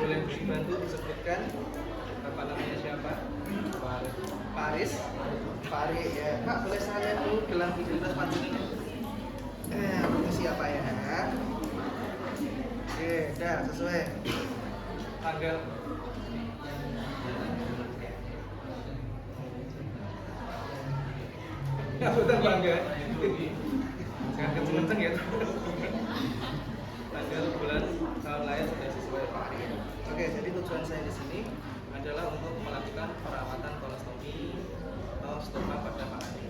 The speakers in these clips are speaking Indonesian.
boleh dibantu disebutkan bapak namanya siapa? Pak Aris. Pak Aris ya. Pak, boleh saya dulu gelang identitas panjenengan? Siapa ya? Oke, udah sesuai. Tanggal ya betul bangga. Jangan kenceng-kenceng ya. Tanggal, bulan, tahun lahir sudah sesuai Pak Ari. Oke, jadi tujuan saya di sini adalah untuk melakukan perawatan kolostomi atau stoma pada Pak Ari.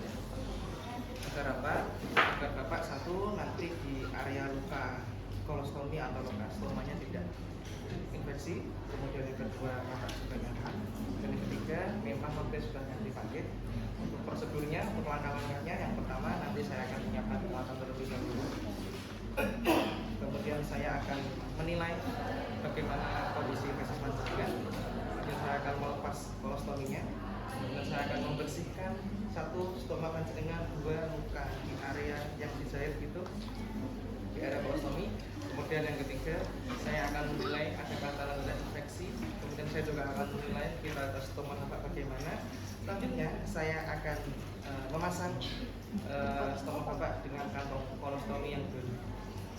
Agar apa? Agar Bapak satu nanti di area luka kolostomi atau luka stomanya tidak infeksi, kemudian yang kedua Bapak sudah nyaman, dan yang ketiga memang waktu sudah ganti paket. Untuk prosedurnya, untuk langkah-langkahnya, yang pertama nanti saya akan menyiapkan peralatan terlebih dahulu. Kemudian saya akan menilai bagaimana kondisi feses panjenengan. Kemudian saya akan melepas kolostominya. Kemudian saya akan membersihkan satu stoma panjenengan, dua luka di area yang dijahit gitu, di area kolostomi. Kemudian yang ketiga, saya akan menilai adakah tanda-tanda infeksi. Kemudian saya juga akan menilai vitalitas stoma Bapak bagaimana. Selanjutnya saya akan memasang stoma Bapak dengan kantong kolostomi yang baru.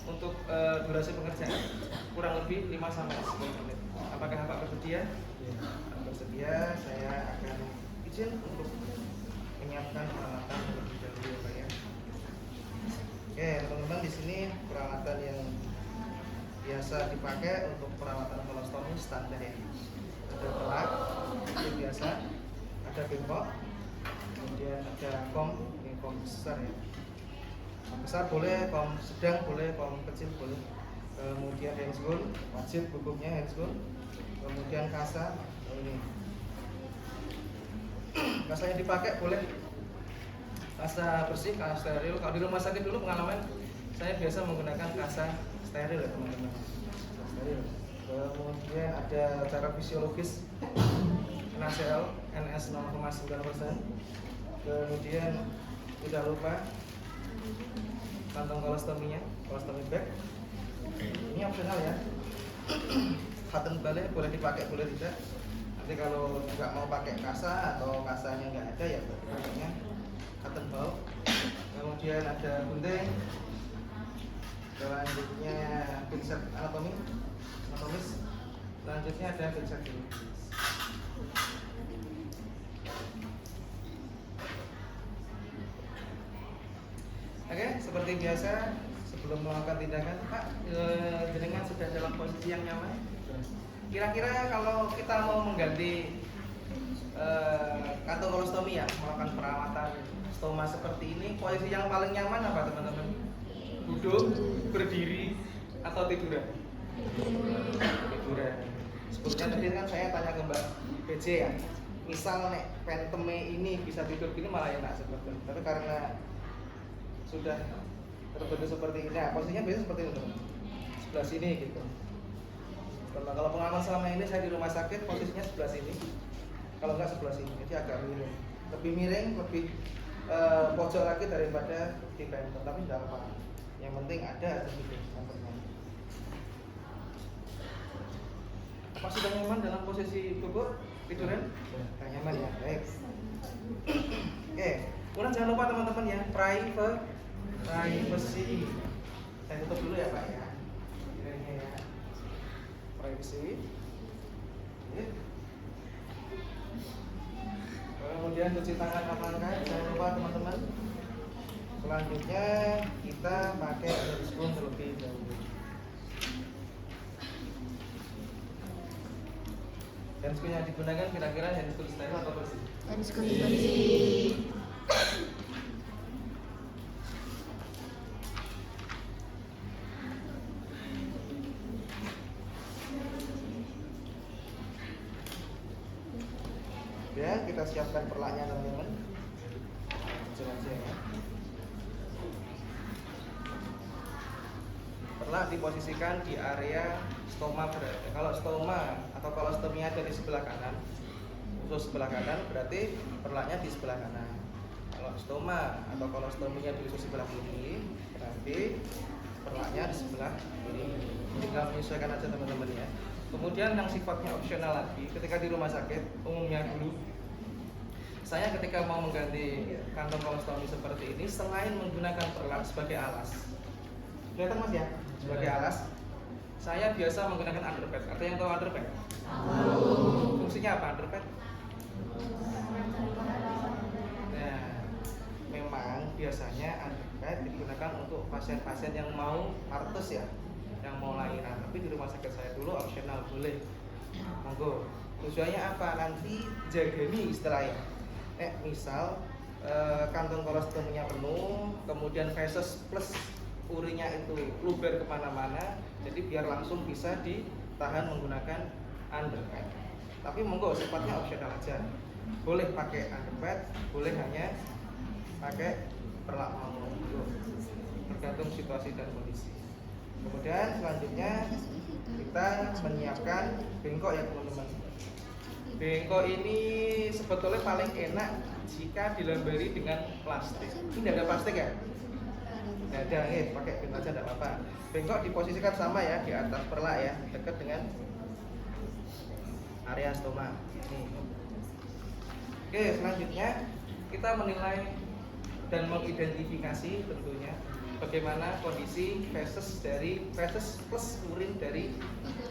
Untuk durasi pengerjaan kurang lebih 5-10 menit. Apakah Bapak bersedia? Bersedia, saya akan izin untuk menyiapkan peralatan terlebih dahulu ya Pak ya. Oke teman-teman, di sini peralatan yang biasa dipakai untuk perawatan kolostomi standar ya. Ada pelak, itu biasa. Ada bengkok, kemudian ada kom, ini kom besar ya. Kom besar boleh, kom sedang boleh, kom kecil boleh. Kemudian handsgown, wajib hukumnya handsgown. Kemudian kasa, ini. Kasa yang dipakai boleh kasa bersih, kasa steril. Kalau di rumah sakit dulu pengalaman saya biasa menggunakan kasa steril ya teman-teman. Steril. Kemudian ada cara fisiologis. NaCl, NS 0,9%. Kemudian tidak lupa kantong kolostominya, kolostomi bag. Ini opsional ya. Cotton bale boleh dipakai, boleh tidak. Nanti kalau nggak mau pakai kasa atau kasanya nggak ada ya pakainya cotton ball. Kemudian ada gunting. Selanjutnya pinset anatomis. Selanjutnya ada pinset biologis. Oke, seperti biasa sebelum melakukan tindakan, Pak, jenengan sudah dalam posisi yang nyaman. Kira-kira kalau kita mau mengganti kantong kolostomi ya, melakukan perawatan stoma seperti ini, posisi yang paling nyaman apa teman-teman? Duduk, berdiri, atau tiduran? Tiduran. Sebelumnya tadi kan saya tanya ke Mbak PJ ya, misal nek penteme ini bisa tidur gini malah enak seperti itu. Tapi karena sudah terbentuk seperti ini, nah posisinya biasanya seperti itu, sebelah sini gitu. Kalau pengalaman selama ini saya di rumah sakit posisinya sebelah sini, kalau enggak sebelah sini, jadi agak miring, lebih pojok lagi daripada di penter, tapi tidak apa. Yang penting ada sedikit penternya. Apa sudah nyaman dalam posisi duduk tiduran? Sudah nyaman ya, baik. Oke, kemudian jangan lupa teman-teman ya, privacy. Saya tutup dulu ya Pak ya. Ini ya. Privacy. Kemudian cuci tangan kapan-kapan, jangan lupa teman-teman. Selanjutnya kita pakai handscoon terlebih dahulu. Handscoon yang digunakan kira-kira handscoon steril atau bersih? Handscoon bersih. Ya, kita siapkan perlaknya teman-teman. Aja ya. Perlak diposisikan di area stoma berarti. Kalau stoma atau kolostomi ada di sebelah kanan, khusus sebelah kanan, berarti perlaknya di sebelah kanan. Kalau stoma atau kolostominya di sebelah kiri, berarti perlaknya di sebelah kiri. Tinggal menyesuaikan aja teman-teman ya. Kemudian yang sifatnya opsional lagi, ketika di rumah sakit umumnya dulu, saya ketika mau mengganti kantong kolostomi seperti ini, selain menggunakan perlat sebagai alas, kelihatan mas ya, sebagai alas, saya biasa menggunakan underpad. Ada yang tahu underpad? Fungsinya apa underpad? Nah, memang biasanya underpad digunakan untuk pasien-pasien yang mau partus ya, yang mau lahiran. Tapi di rumah sakit saya dulu opsional, boleh, monggo. Tujuannya apa? Nanti jaga nih istilahnya. Misal kantong kolostominya penuh, kemudian feses plus urinnya itu luber kemana-mana, jadi biar langsung bisa ditahan menggunakan underpad. Tapi monggo sifatnya opsional aja, boleh pakai underpad, boleh hanya pakai perlak mampu, tergantung situasi dan kondisi. Kemudian selanjutnya kita menyiapkan bengkok ya teman-teman. Bengkok ini sebetulnya paling enak jika dilambari dengan plastik. Ini tidak ada plastik ya? Tidak ada, pakai bengkok aja tidak apa-apa. Bengkok diposisikan sama ya, di atas perlak ya, dekat dengan area stoma. Nih. Oke, selanjutnya kita menilai dan mengidentifikasi tentunya bagaimana kondisi feses plus urin dari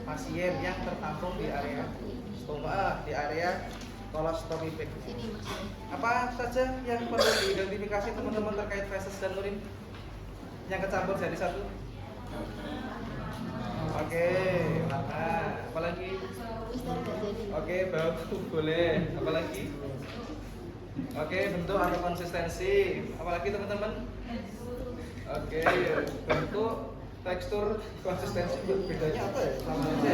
pasien yang tertampung di area stoma, di area kolostomi bag. Apa saja yang perlu diidentifikasi teman-teman terkait feses dan urin yang kecampur jadi satu? Oke, warna. Apalagi? Oke, bau boleh. Apalagi? Oke, bentuk atau konsistensi. Apalagi teman-teman? Oke, bentuk, tekstur, konsistensi bedanya apa ya? Sama aja.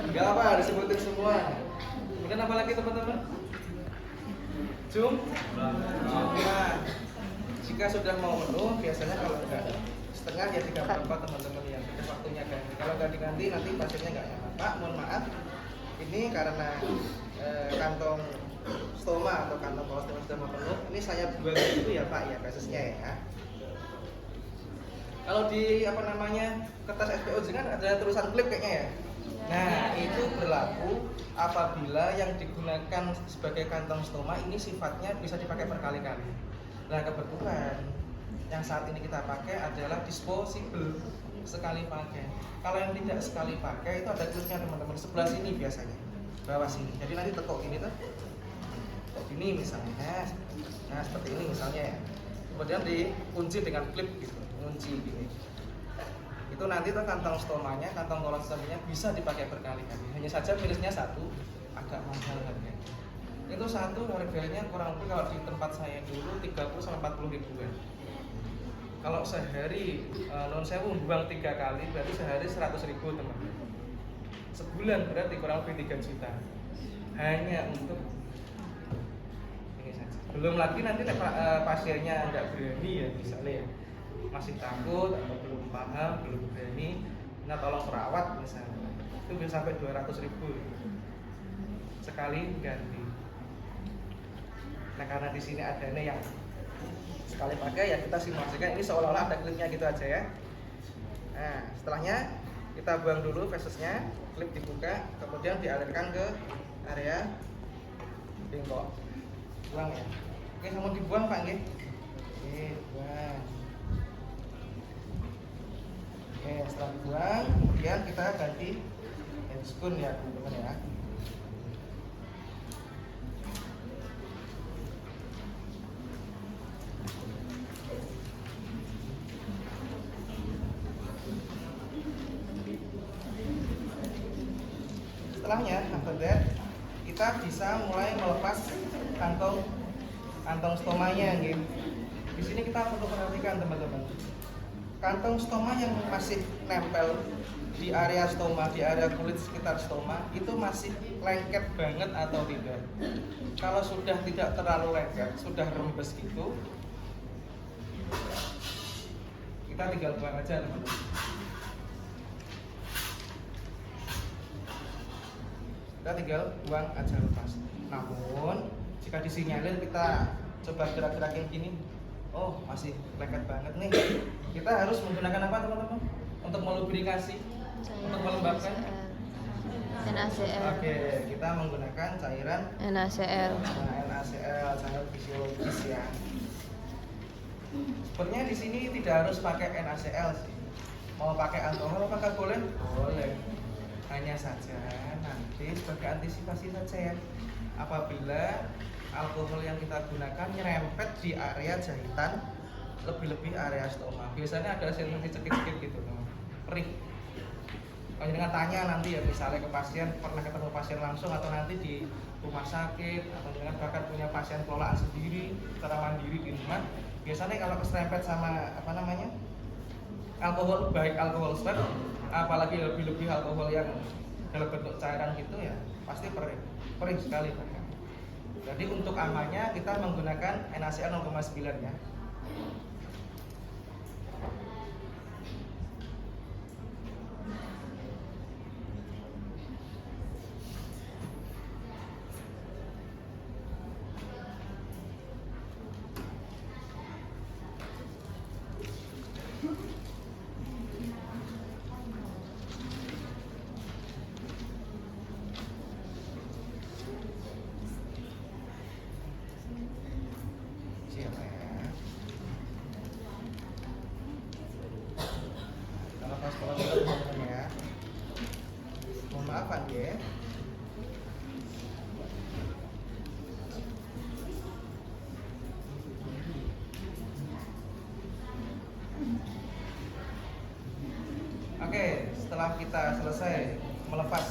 Enggak apa, disebutin semua. Kemudian apa lagi teman-teman? Jumlah. Jika sudah mau penuh, biasanya kalau enggak setengah ya 3/4 teman-teman yang waktunya ganti. Kalau nggak diganti nanti pasiennya nggak nyaman. Pak, mohon maaf, ini karena kantong stoma atau kantong kolostomi sudah mau penuh. Ini saya buang dulu ya Pak ya fesesnya ya. Kalau di kertas SPO kan ada tulisan klip kayaknya ya. Nah, itu berlaku apabila yang digunakan sebagai kantong stoma ini sifatnya bisa dipakai berkali-kali. Nah, kebetulan yang saat ini kita pakai adalah disposable, sekali pakai. Kalau yang tidak sekali pakai itu ada klipnya teman-teman, sebelah sini biasanya, bawah sini. Jadi nanti tekuk gini tuh, tekuk gini misalnya, nah seperti ini misalnya ya. Kemudian dikunci dengan klip gitu, kunci gini. Itu nanti tuh kantong stomanya, kantong kolostominya bisa dipakai berkali-kali. Hanya saja minusnya satu, agak mahal harganya. Itu satu harganya kurang lebih kalau di tempat saya dulu 30-40 ribuan. Kalau sehari non sewu buang 3 kali berarti sehari 100 ribu teman-teman. Sebulan berarti kurang lebih 3 juta. Hanya untuk ini saja. Belum lagi nanti pasiennya nggak berani ya misalnya ya, masih takut atau belum paham, belum berani, nah tolong perawat misalnya. Itu bisa sampai 200 ribu sekali ganti. Nah karena di sini adanya yang sekali pakai ya kita simulasikan ini seolah-olah ada klipnya gitu aja ya. Nah setelahnya kita buang dulu fesesnya, klip dibuka, kemudian dialirkan ke area bengkok. Buang ya. Oke, mau dibuang Pak nggih? Oke, buang. Oke, setelah dibuang, kemudian kita ganti handscoon ya teman-teman ya. Setelahnya, after that, kita bisa mulai melepas kantong stomanya, gitu. Di sini kita perlu perhatikan teman-teman. Kantong stoma yang masih nempel di area stoma, di area kulit sekitar stoma, itu masih lengket banget atau tidak? Kalau sudah tidak terlalu lengket, sudah rembes gitu, kita tinggal buang aja teman-teman. Kita tinggal buang aja lepas. Namun jika disinyalir kita coba gerak-gerakin gini, oh masih lengket banget nih, kita harus menggunakan apa teman-teman untuk melubrikasi, untuk melembabkan NaCl. Oke, kita menggunakan cairan NaCl. NaCl, cairan fisiologis ya. Sebenarnya di sini tidak harus pakai NaCl sih. Mau pakai alkohol apakah boleh? Boleh. Hanya saja nanti sebagai antisipasi saja ya. Apabila alkohol yang kita gunakan nyerempet di area jahitan, lebih-lebih area stoma. Biasanya ada sensasi cekik-cekik gitu, perih. Kalau dengan tanya nanti ya, misalnya ke pasien, pernah ketemu pasien langsung atau nanti di rumah sakit atau dengan bahkan punya pasien kelolaan sendiri secara mandiri di rumah, biasanya kalau keserempet sama alkohol, baik alkohol swab apalagi lebih-lebih alkohol yang dalam bentuk cairan gitu ya, pasti perih sekali bahkan. Jadi untuk amannya kita menggunakan NaCl 0,9 ya. Siapa ya? Kalau pas kalau teman-teman ya. Mohon maaf ya. Oke, setelah kita selesai melepas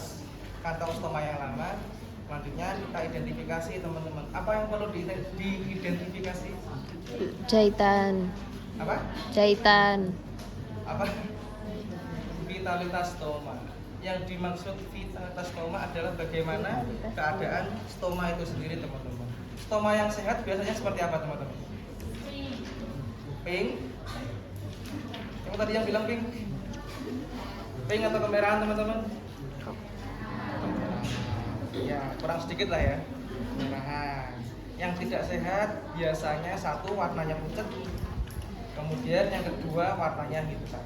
kantong stoma yang lama, selanjutnya kita identifikasi teman-teman. Apa yang perlu diidentifikasi? Jahitan. Apa? Jahitan. Apa? Vitalitas stoma. Yang dimaksud vitalitas stoma adalah bagaimana keadaan stoma itu sendiri, teman-teman. Stoma yang sehat biasanya seperti apa, teman-teman? Pink. Yang tadi yang bilang pink? Pink atau kemerahan, teman-teman? Ya, kurang sedikit lah ya. Kemerahan. Yang tidak sehat biasanya satu warnanya pucat, kemudian yang kedua warnanya hitam.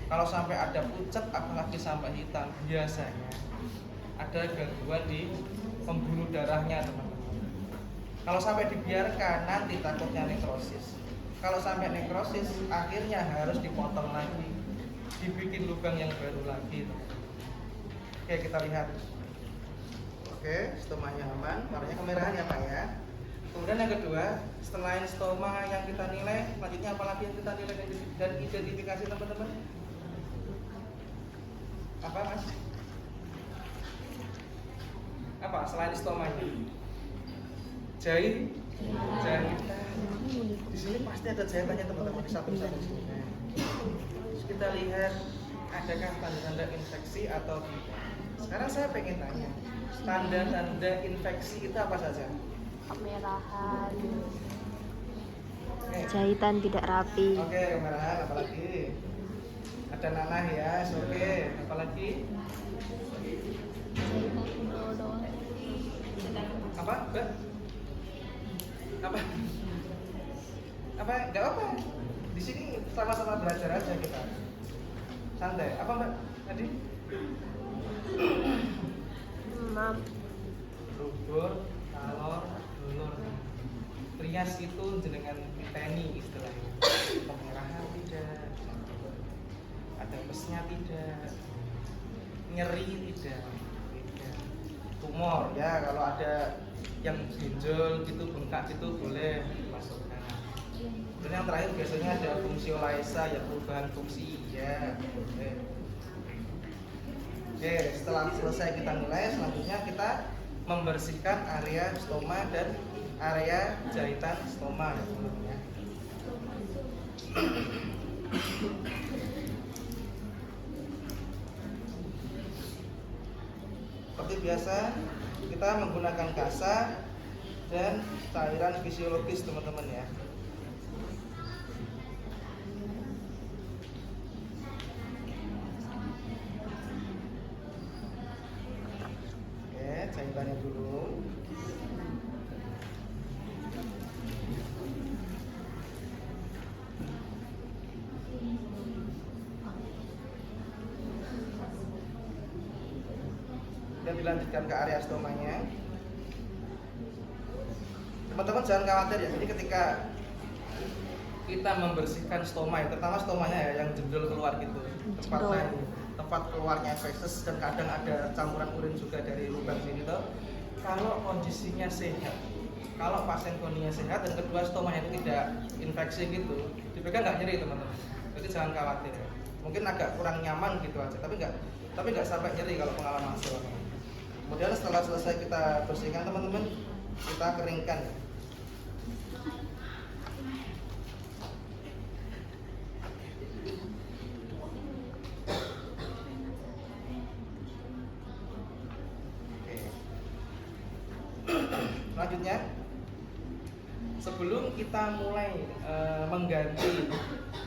Kalau sampai ada pucat apalagi sampai hitam, biasanya ada gangguan di pembuluh darahnya, teman-teman. Kalau sampai dibiarkan nanti takutnya nekrosis. Kalau sampai nekrosis akhirnya harus dipotong lagi, dibikin lubang yang baru lagi, teman-teman. Oke, kita lihat. Oke, stomanya aman, warnanya kemerahan ya Pak ya. Kemudian yang kedua, selain stoma yang kita nilai, selanjutnya apalagi yang kita nilai dan identifikasi, teman-teman? Apa Mas? Apa selain stomanya? Jahitan. Di sini pasti ada jahitannya, teman-teman, di samping-samping sini. Terus kita lihat adakah tanda-tanda infeksi atau tidak. Sekarang saya pengen tanya, tanda-tanda infeksi itu apa saja? Kemerahan. Nih. Jahitan tidak rapi. Oke, kemerahan, apalagi? Ada nanah ya, oke. Apalagi? Apa? Mbak? Apa? Apa? Enggak apa. Di sini sama-sama belajar aja kita. Santai. Apa Mbak? Tadi? Maaf. Rubur, talor, dulur. Trias itu jenengan teni istilahnya. Kemerahan tidak. Ada pesnya tidak. Nyeri tidak. Tumor ya, kalau ada yang benjol gitu, bengkak gitu boleh dimasukkan. Dan yang terakhir biasanya ada fungsi olaesa, ya perubahan fungsi ya. Oke, setelah selesai kita nilai, selanjutnya kita membersihkan area stoma dan area jahitan stoma ya teman-teman ya. Seperti biasa kita menggunakan kasa dan cairan fisiologis, teman-teman ya. Oke, cairannya dulu. dan dilanjutkan ke area stomanya. Teman-teman jangan khawatir ya, jadi ketika kita membersihkan stoma, terutama stomanya ya yang jendol keluar gitu, tempat keluarnya feses dan kadang ada campuran urin juga dari lubang sini tuh. Kalau kondisinya sehat, kalau pasien kondisinya sehat dan kedua stomanya itu tidak infeksi gitu, dipegang nggak nyeri teman-teman. Jadi jangan khawatir ya. Mungkin agak kurang nyaman gitu aja, tapi nggak sampai nyeri kalau pengalaman selama. Kemudian setelah selesai kita bersihkan teman-teman, kita keringkan. Selanjutnya, sebelum kita mulai mengganti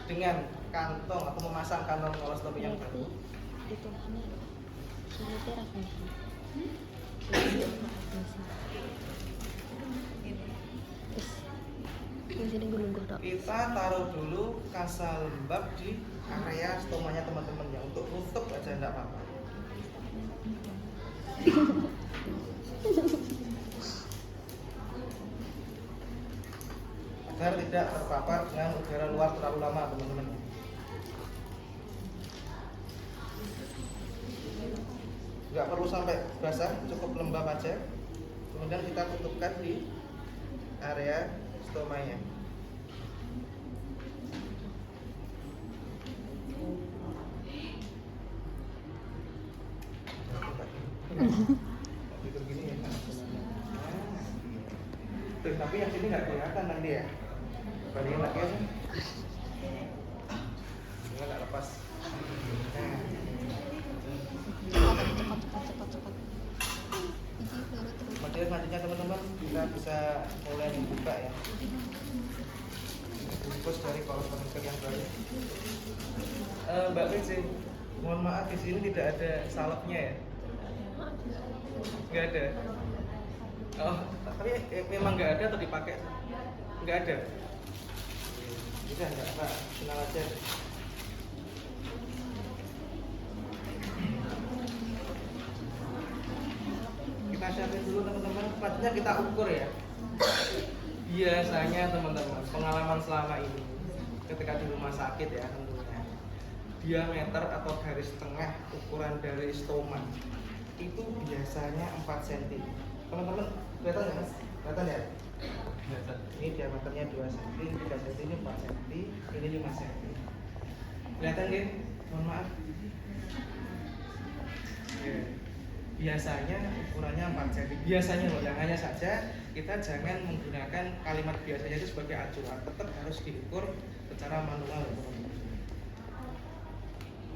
dengan kantong atau memasang kantong kolostomi yang baru, kita taruh dulu kasa lembab di area stomanya teman-teman ya, untuk nutup aja enggak apa-apa. Agar tidak terpapar dengan udara luar terlalu lama teman-teman. Nggak perlu sampai basah, cukup lembab aja. Kemudian kita tutupkan di area stomanya. Tuh, tapi yang sini nggak kelihatan nanti ya. Bandingin lagi aja. Ini nggak lepas. Kemudian selanjutnya teman-teman kita bisa mulai membuka ya. Bungkus dari kolostomi yang baru. Mbak Pece, mohon maaf di sini tidak ada salepnya ya. Nggak ada. Oh, tapi memang nggak ada atau dipakai? Nggak ada. Bisa nggak apa? Kenal aja. Kita siapin dulu teman-teman. Selanjutnya kita ukur ya. Biasanya teman-teman pengalaman selama ini ketika di rumah sakit ya tentunya, diameter atau garis tengah ukuran dari stoma itu biasanya 4 cm. Teman-teman kelihatan nggak mas? Kelihatan ya? Ini diameternya 2 cm, 3 cm, ini 4 cm, ini 5 cm. Kelihatan nggak? Mohon maaf. Biasanya ukurannya 4 cm. Biasanya loh, yang hanya saja kita jangan menggunakan kalimat biasanya itu sebagai acuan. Tetap harus diukur secara manual.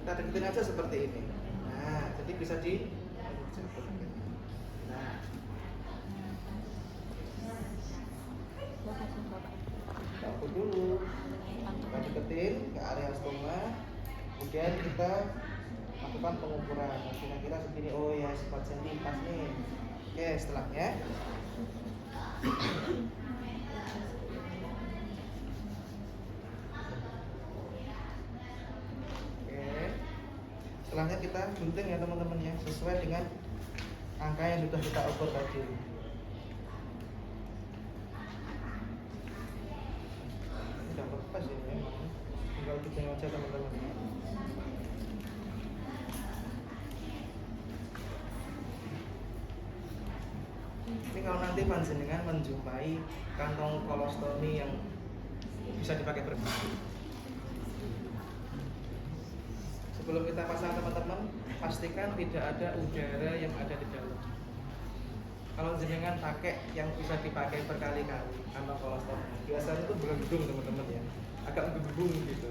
Kita deketin aja seperti ini. Nah, jadi bisa di ukur dulu, kita deketin ke area stoma, kemudian kita lakukan pengukuran. Kira-kira segini, oh ya 4 cm pas nih. Oke, setelahnya setelahnya kita gunting ya teman-teman ya, sesuai dengan angka yang sudah kita ukur tadi. Udah lepas ya, tinggal gunting aja teman-teman. Ini kalau nanti panjenengan menjumpai kantong kolostomi yang bisa dipakai berbeda. Sebelum kita pasang teman-teman, pastikan tidak ada udara yang ada di dalam. Kalau jenengan pakai yang bisa dipakai berkali-kali kantong kolostomi, biasanya itu bergendung teman-teman ya, agak mengembung gitu.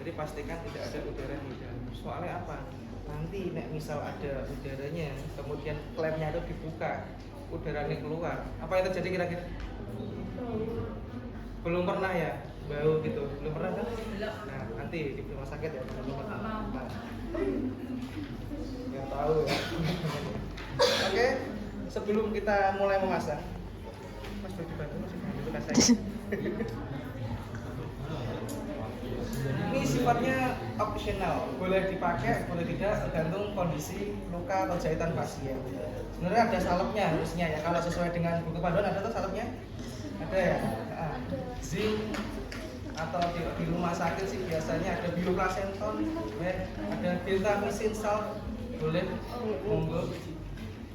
Jadi pastikan tidak ada udara di dalam. Soalnya apa? Nanti misal ada udaranya, kemudian klemnya itu dibuka, udaranya keluar, apa yang terjadi kira-kira? Belum pernah ya bau gitu, belum pernah kan? Nah nanti di rumah sakit ya teman-teman. Nah, yang tahu ya. Oke, sebelum kita mulai memasang, mas boleh dibantu masih itu kasih. Ini sifatnya optional, boleh dipakai, boleh tidak, tergantung kondisi luka atau jahitan pasien. Sebenarnya ada salepnya harusnya ya, kalau sesuai dengan buku panduan ada tuh salepnya? Ada ya? Zinc atau di rumah sakit sih biasanya ada bioplacenton, ya, ada beta-misin salt, boleh, monggo.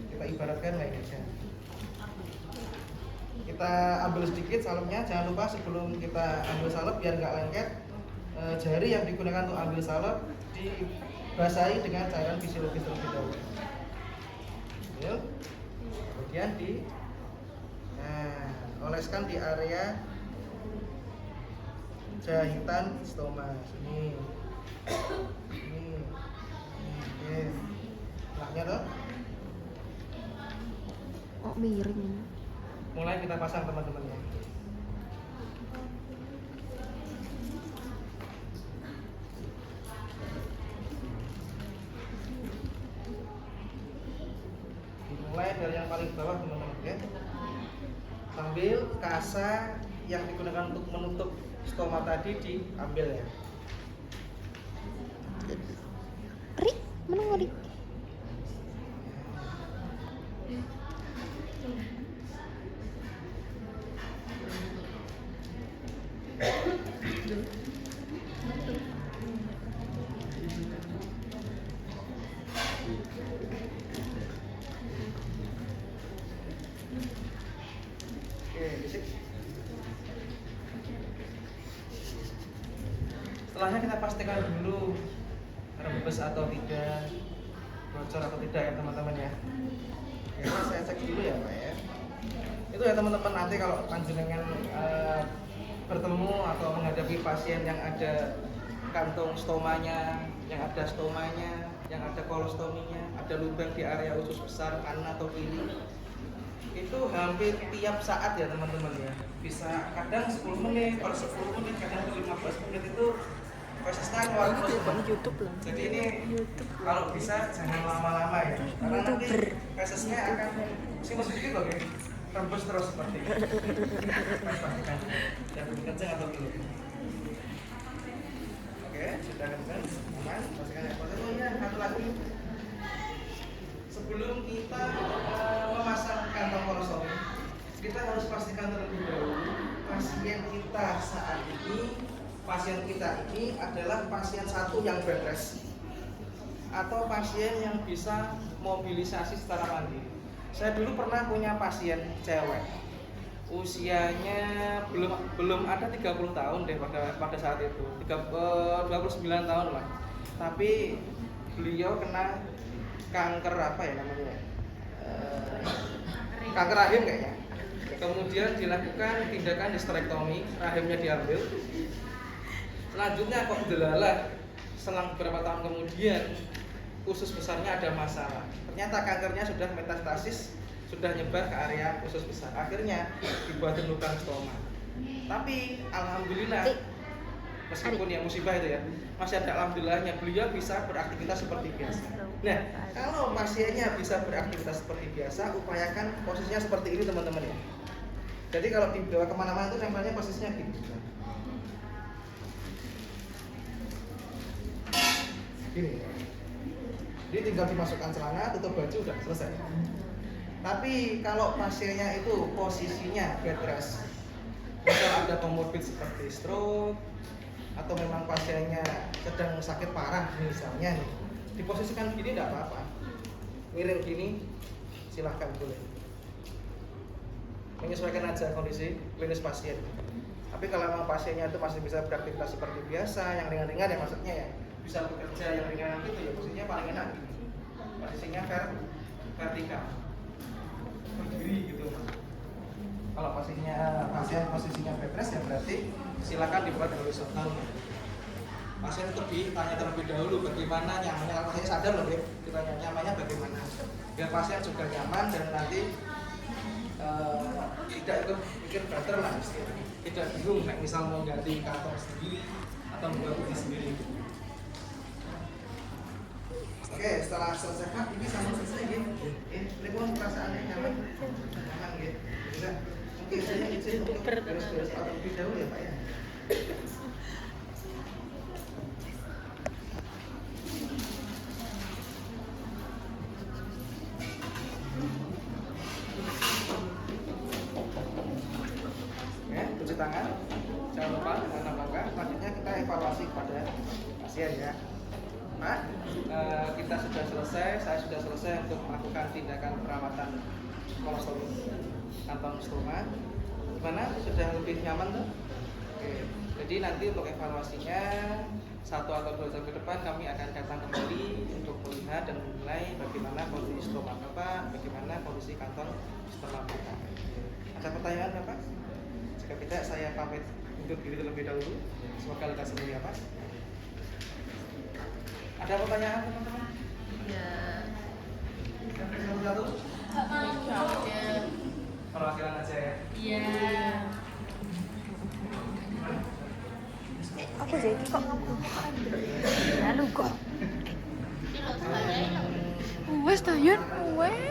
Kita ibaratkan kayak gitu. Kita ambil sedikit salepnya, jangan lupa sebelum kita ambil salep biar nggak lengket, jari yang digunakan untuk ambil salep dibasahi dengan cairan fisiologis terlebih dahulu. Kemudian oleskan di area jahitan stoma sini. Oke. Naknya tuh. Oh, miring. Mulai kita pasang teman-teman ya. Dimulai dari yang paling bawah teman-teman ya. Sambil kasa yang digunakan untuk menutup stoma tadi diambil ya. Rik, mana Rik? Setelahnya kita pastikan dulu rembes atau tidak, bocor atau tidak ya teman-teman ya. Oke, saya cek dulu ya Pak ya. Itu ya teman-teman, nanti kalau panjenengan bertemu atau menghadapi pasien yang ada kantong stomanya, yang ada stomanya, yang ada kolostominya, ada lubang di area usus besar kanan atau kiri, itu hampir tiap saat ya teman-teman ya. Bisa kadang 10 menit, kalau 10 menit, kadang 15 menit itu prosesnya keluar terus Di YouTube loh. jadi ini kalau bisa jangan lama-lama ya, karena nanti prosesnya akan simpel sedikit loh ya, rembes terus seperti ini. Pastikan dan lebih kencang atau belum. Oke, sudah kencang, aman, pastikan ya. Prosesnya satu lagi, sebelum kita memasang kantong kolostomi, kita harus pastikan terlebih dahulu pasien kita ini adalah pasien satu yang bed rest atau pasien yang bisa mobilisasi secara mandiri. Saya dulu pernah punya pasien cewek, usianya belum ada 30 tahun deh pada saat itu, 29 tahun lah. Tapi beliau kena kanker apa ya namanya? Kanker rahim kayaknya. Kemudian dilakukan tindakan histerektomi, rahimnya diambil. Selanjutnya kok delala, selang beberapa tahun kemudian usus besarnya ada masalah. Ternyata kankernya sudah metastasis, sudah nyebar ke area usus besar. Akhirnya dibuatin lubang stoma. Tapi alhamdulillah, meskipun ya musibah itu ya, masih ada alhamdulillahnya, beliau bisa beraktivitas seperti biasa. Nah, kalau pasiennya bisa beraktivitas seperti biasa, upayakan posisinya seperti ini teman-teman ya. Jadi kalau dibawa kemana-mana itu nempelnya posisinya gini. Gini. Jadi tinggal dimasukkan celana, tutup baju, udah selesai. Tapi kalau pasiennya itu posisinya bed rest, misal ada komorbid seperti stroke, atau memang pasiennya sedang sakit parah misalnya nih, diposisikan gini tidak apa-apa, miring gini silahkan boleh, menyesuaikan aja kondisi klinis pasien. Tapi kalau memang pasiennya itu masih bisa beraktivitas seperti biasa, yang ringan-ringan ya maksudnya ya, bisa bekerja yang ringan gitu ya, posisinya paling enak gini, posisinya vertikal, berdiri gitu. Kalau pasien posisinya bed rest ya berarti silakan dibuat dahulu shutdown. Pasien itu ditanya terlebih dahulu bagaimana nyamannya, kalau pasien sadar loh deh, ditanya nyamannya bagaimana, biar pasien juga nyaman dan nanti tidak ikut mikir better lah, tidak bingung kayak misal mau ganti kantong sendiri atau buat putih sendiri. Oke, setelah selesai ini sama selesai gitu. Telepon perasaannya nyaman gitu. Enggak. Oke, saya izin untuk beres-beres atau lebih dahulu ya Pak ya. tangan, jangan lupa dengan 6 langkah. Selanjutnya kita evaluasi kepada pasien ya. Pak, kita sudah selesai, saya sudah selesai untuk melakukan tindakan perawatan kolostomi kantong stoma. Gimana? Sudah lebih nyaman tuh? Oke. Jadi nanti untuk evaluasinya 1 atau 2 jam ke depan kami akan datang kembali untuk melihat dan menilai bagaimana kondisi stoma Bapak, bagaimana kondisi kantong stoma Bapak. Ada pertanyaan Bapak? Jika tidak, saya pamit undur diri terlebih dahulu. Semoga lekas sembuh ya Pak. Ada pertanyaan teman-teman? Ya. Satu-satu? Nggak mau aja. Perwakilan aja ya. Iya. Aku jadi kok ngaku. Lalu kok. Ini loh, saya Wes tayan, wes.